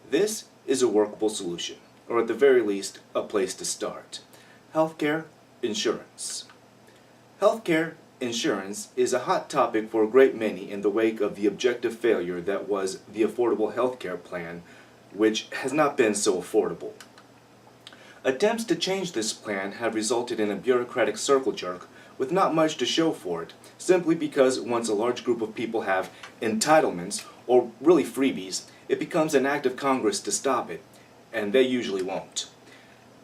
This is a workable solution, or at the very least, a place to start. Healthcare insurance. Healthcare insurance is a hot topic for a great many in the wake of the objective failure that was the Affordable Healthcare Plan, which has not been so affordable. Attempts to change this plan have resulted in a bureaucratic circle jerk with not much to show for it, simply because once a large group of people have entitlements, or really freebies, it becomes an act of Congress to stop it, and they usually won't.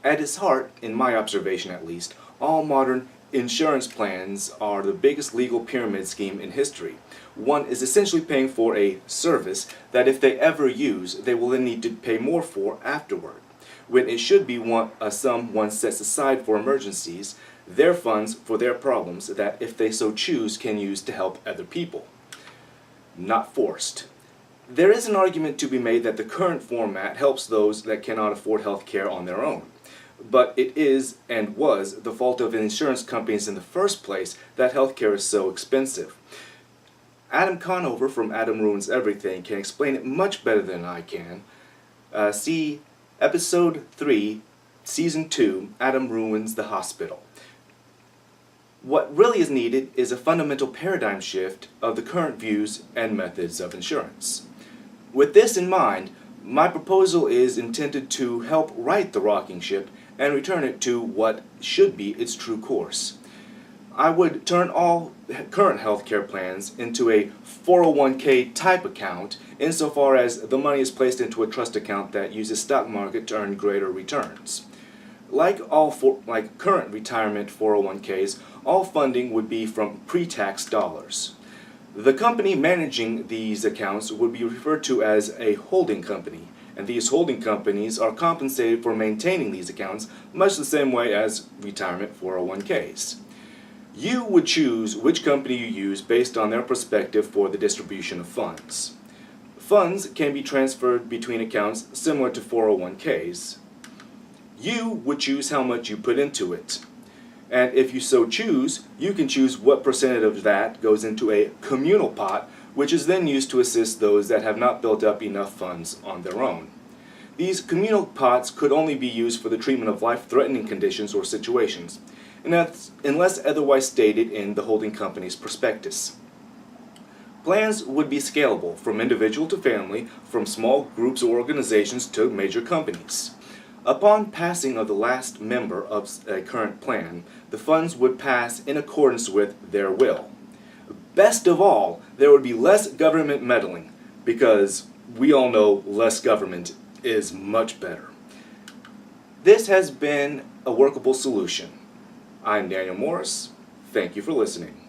At its heart, in my observation at least, all modern insurance plans are the biggest legal pyramid scheme in history. One is essentially paying for a service that if they ever use, they will then need to pay more for afterward, when it should be a sum one sets aside for emergencies, their funds for their problems that if they so choose can use to help other people. Not forced. There is an argument to be made that the current format helps those that cannot afford health care on their own. But it is, and was, the fault of insurance companies in the first place that healthcare is so expensive. Adam Conover from Adam Ruins Everything can explain it much better than I can. See Episode 3, Season 2, Adam Ruins the Hospital. What really is needed is a fundamental paradigm shift of the current views and methods of insurance. With this in mind, my proposal is intended to help right the rocking ship and return it to what should be its true course. I would turn all current healthcare plans into a 401k type account insofar as the money is placed into a trust account that uses stock market to earn greater returns. Like current retirement 401ks, all funding would be from pre-tax dollars. The company managing these accounts would be referred to as a holding company, and these holding companies are compensated for maintaining these accounts much the same way as retirement 401ks. You would choose which company you use based on their perspective for the distribution of funds. Funds can be transferred between accounts similar to 401ks. You would choose how much you put into it. And if you so choose, you can choose what percentage of that goes into a communal pot, which is then used to assist those that have not built up enough funds on their own. These communal pots could only be used for the treatment of life-threatening conditions or situations, unless otherwise stated in the holding company's prospectus. Plans would be scalable from individual to family, from small groups or organizations to major companies. Upon passing of the last member of a current plan, the funds would pass in accordance with their will. Best of all, there would be less government meddling, because we all know less government is much better. This has been a workable solution. I'm Daniel Morris. Thank you for listening.